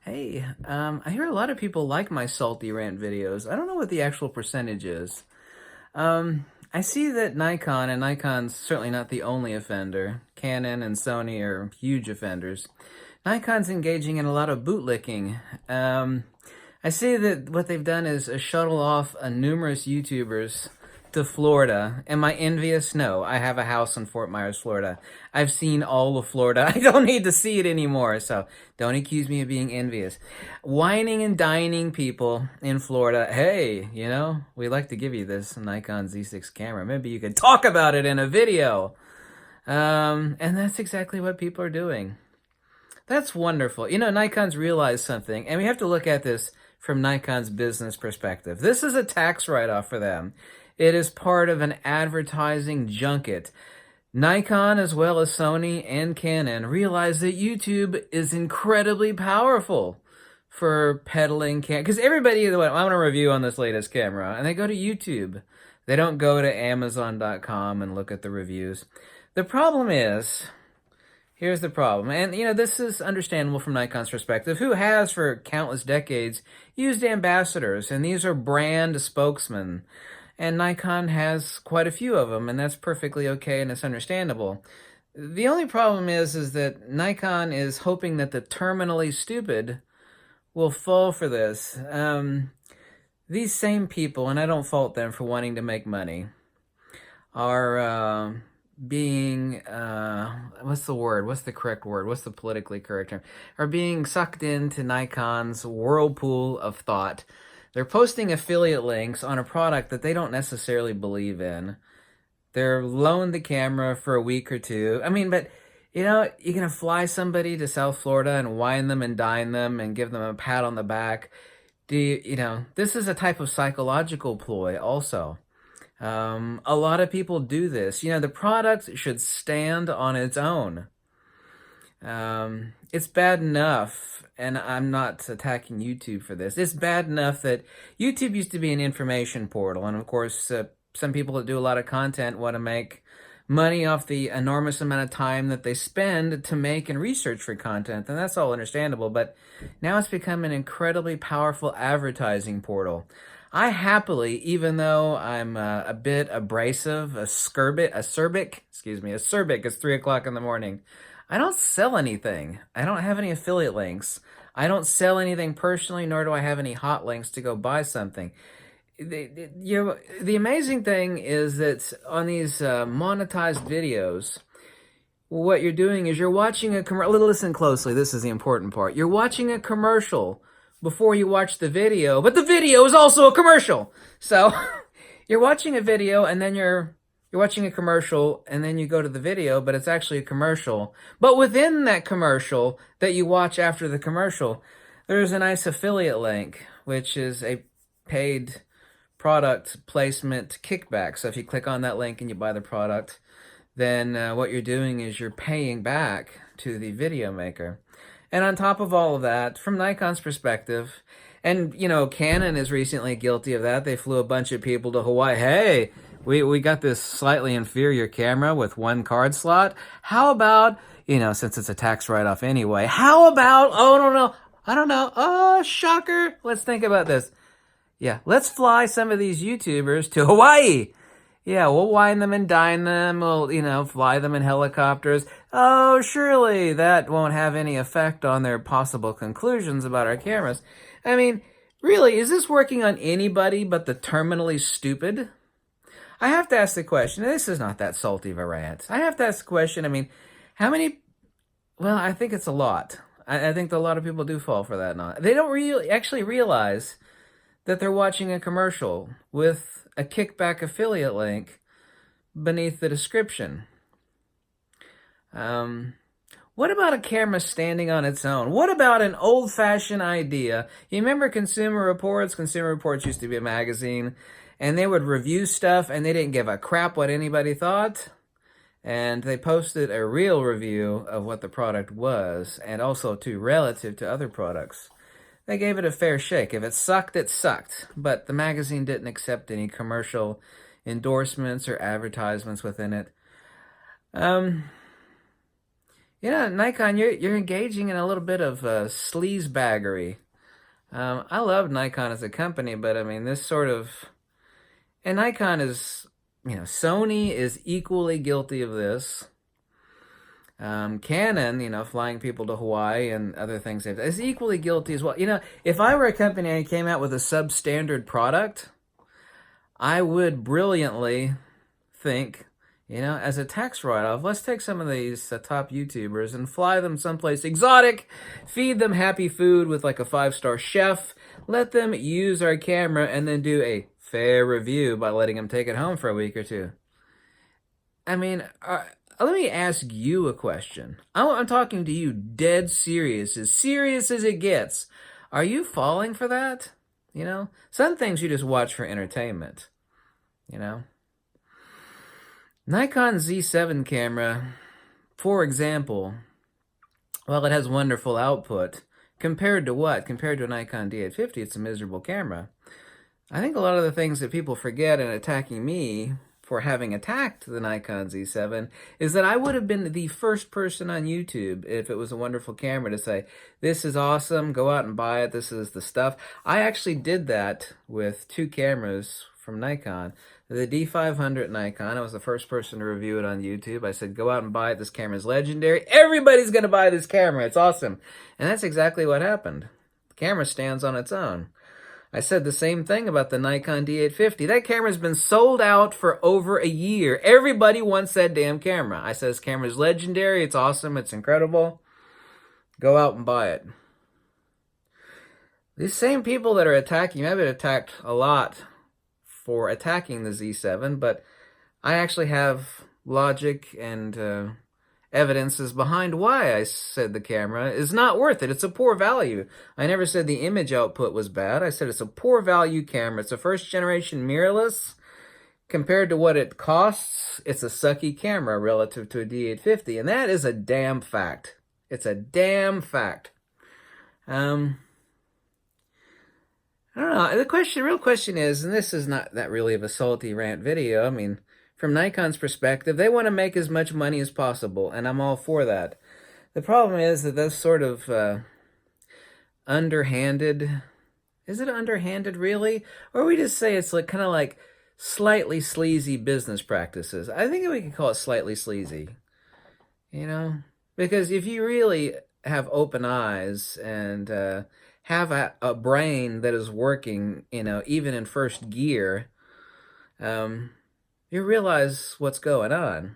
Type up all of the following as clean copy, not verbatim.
Hey, I hear a lot of people like my Salty Rant videos. I don't know what the actual percentage is. I see that Nikon, and Nikon's certainly not the only offender. Canon and Sony are huge offenders. Nikon's engaging in a lot of bootlicking. Um, I see that what they've done is shuttle off numerous YouTubers to Florida. Am I envious? No. I have a house in Fort Myers, Florida. I've seen all of Florida. I don't need to see it anymore, so don't accuse me of being envious. Whining and dining people in Florida. Hey, we like to give you this Nikon Z6 camera. Maybe you could talk about it in a video. And that's exactly what people are doing. That's wonderful. Nikon's realized something, and we have to look at this from Nikon's business perspective. This is a tax write-off for them. It is part of an advertising junket. Nikon, as well as Sony and Canon, realize that YouTube is incredibly powerful for peddling because everybody, I want to review on this latest camera, and they go to YouTube. They don't go to Amazon.com and look at the reviews. The problem is, here's the problem, and this is understandable from Nikon's perspective, who has for countless decades used ambassadors, and these are brand spokesmen. And Nikon has quite a few of them, and that's perfectly okay and it's understandable. The only problem is that Nikon is hoping that the terminally stupid will fall for this. These same people, and I don't fault them for wanting to make money, are being, what's the word? What's the correct word? What's the politically correct term? Are being sucked into Nikon's whirlpool of thought. They're posting affiliate links on a product that they don't necessarily believe in. They're loaned the camera for a week or two. I mean, but, you're going to fly somebody to South Florida and wine them and dine them and give them a pat on the back. This is a type of psychological ploy also. A lot of people do this. The product should stand on its own. It's bad enough, and I'm not attacking YouTube for this. It's bad enough that YouTube used to be an information portal, and of course, some people that do a lot of content want to make money off the enormous amount of time that they spend to make and research for content, and that's all understandable, but now it's become an incredibly powerful advertising portal. I happily, even though I'm a bit abrasive, acerbic, it's 3 o'clock in the morning. I don't sell anything. I don't have any affiliate links. I don't sell anything personally, nor do I have any hot links to go buy something. The amazing thing is that on these monetized videos, what you're doing is you're watching a commercial. Listen closely, this is the important part. You're watching a commercial before you watch the video, but the video is also a commercial. So you're watching a video and then you're watching a commercial and then you go to the video, but it's actually a commercial. But within that commercial that you watch after the commercial, there's a nice affiliate link, which is a paid product placement kickback. So if you click on that link and you buy the product, then what you're doing is you're paying back to the video maker. And on top of all of that, from Nikon's perspective, and Canon is recently guilty of that. They flew a bunch of people to Hawaii. Hey, we got this slightly inferior camera with one card slot. How about, since it's a tax write-off anyway, how about, oh, I don't know, oh, shocker. Let's think about this. Yeah, let's fly some of these YouTubers to Hawaii. Yeah, we'll wine them and dine them. We'll, fly them in helicopters. Oh, surely that won't have any effect on their possible conclusions about our cameras. I mean, really, is this working on anybody but the terminally stupid? I have to ask the question. This is not that salty of a rant. I have to ask the question. I mean, how many? Well, I think it's a lot. I think that a lot of people do fall for that. They don't really actually realize that they're watching a commercial with a kickback affiliate link beneath the description. What about a camera standing on its own? What about an old-fashioned idea? You remember Consumer Reports? Consumer Reports used to be a magazine, and they would review stuff, and they didn't give a crap what anybody thought. And they posted a real review of what the product was, and also relative to other products. They gave it a fair shake. If it sucked, it sucked. But the magazine didn't accept any commercial endorsements or advertisements within it. Nikon, you're engaging in a little bit of sleaze baggery. I love Nikon as a company, but I mean, this sort of, and Nikon is, Sony is equally guilty of this. Canon, flying people to Hawaii and other things, is equally guilty as well. If I were a company and came out with a substandard product, I would brilliantly think, as a tax write-off, let's take some of these top YouTubers and fly them someplace exotic, feed them happy food with like a 5-star chef, let them use our camera, and then do a fair review by letting them take it home for a week or two. I mean, let me ask you a question. I'm talking to you dead serious as it gets. Are you falling for that? Some things you just watch for entertainment, Nikon Z7 camera, for example, while it has wonderful output, compared to what? Compared to a Nikon D850, it's a miserable camera. I think a lot of the things that people forget in attacking me for having attacked the Nikon Z7 is that I would have been the first person on YouTube, if it was a wonderful camera, to say, this is awesome, go out and buy it, this is the stuff. I actually did that with 2 cameras from Nikon. The D500 Nikon, I was the first person to review it on YouTube. I said, go out and buy it, this camera is legendary. Everybody's going to buy this camera, it's awesome. And that's exactly what happened. The camera stands on its own. I said the same thing about the Nikon D850. That camera's been sold out for over a year. Everybody wants that damn camera. I said, this camera's legendary, it's awesome, it's incredible. Go out and buy it. These same people that are attacking, I've been attacked a lot for attacking the Z7, but I actually have logic and evidences behind why I said the camera is not worth it. It's a poor value. I never said the image output was bad. I said it's a poor value camera. It's a first generation mirrorless. Compared to what it costs, it's a sucky camera relative to a D850, and that is a damn fact. It's a damn fact. I don't know. The real question is, and this is not that really of a salty rant video, I mean, from Nikon's perspective, they want to make as much money as possible, and I'm all for that. The problem is that those sort of underhanded, is it underhanded really? Or we just say it's like kind of like slightly sleazy business practices. I think we can call it slightly sleazy, Because if you really have open eyes and have a brain that is working, even in first gear, you realize what's going on.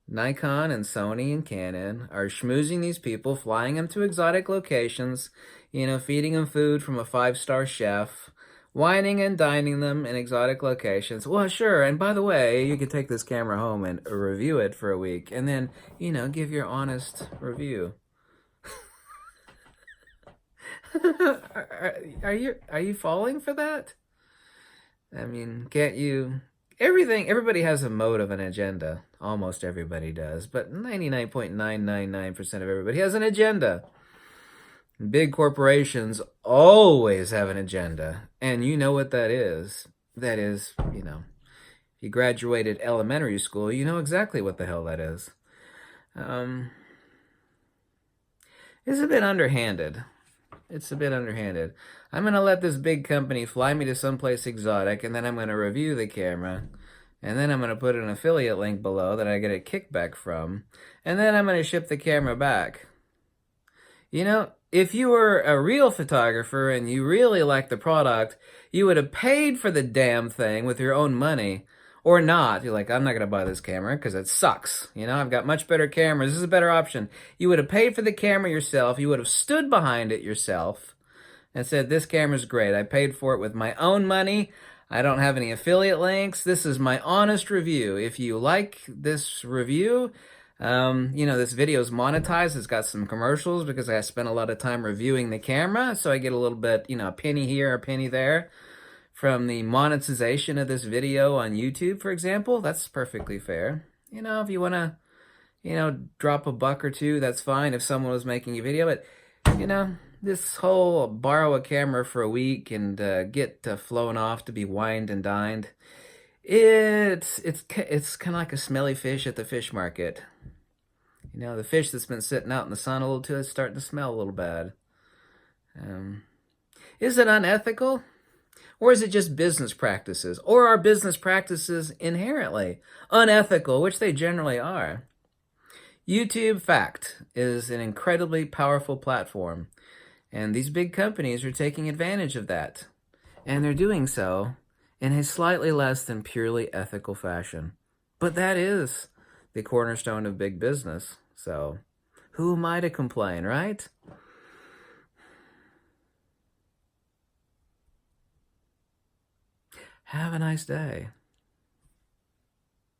Nikon and Sony and Canon are schmoozing these people, flying them to exotic locations, feeding them food from a 5-star chef, whining and dining them in exotic locations. Well, sure, and by the way, you can take this camera home and review it for a week, and then, give your honest review. Are you falling for that? I mean, can't you... Everybody has a motive and agenda. Almost everybody does, but 99.999% of everybody has an agenda. Big corporations always have an agenda, and you know what that is. That is, if you graduated elementary school, you know exactly what the hell that is. It's a bit underhanded. It's a bit underhanded. I'm going to let this big company fly me to someplace exotic, and then I'm going to review the camera, and then I'm going to put an affiliate link below that I get a kickback from, and then I'm going to ship the camera back. If you were a real photographer and you really liked the product, you would have paid for the damn thing with your own money, or not. You're like, I'm not going to buy this camera because it sucks. I've got much better cameras. This is a better option. You would have paid for the camera yourself. You would have stood behind it yourself and said, this camera's great. I paid for it with my own money. I don't have any affiliate links. This is my honest review. If you like this review, this video is monetized. It's got some commercials because I spent a lot of time reviewing the camera. So I get a little bit, a penny here, a penny there from the monetization of this video on YouTube, for example. That's perfectly fair. If you want to, drop a buck or two, that's fine if someone was making a video. But, this whole borrow a camera for a week and get flown off to be wined and dined, it's kind of like a smelly fish at the fish market. You know, the fish that's been sitting out in the sun a little too is starting to smell a little bad. Is it unethical? Or is it just business practices? Or are business practices inherently unethical, which they generally are? YouTube, fact, is an incredibly powerful platform, and these big companies are taking advantage of that. And they're doing so in a slightly less than purely ethical fashion. But that is the cornerstone of big business. So who am I to complain, right? Have a nice day.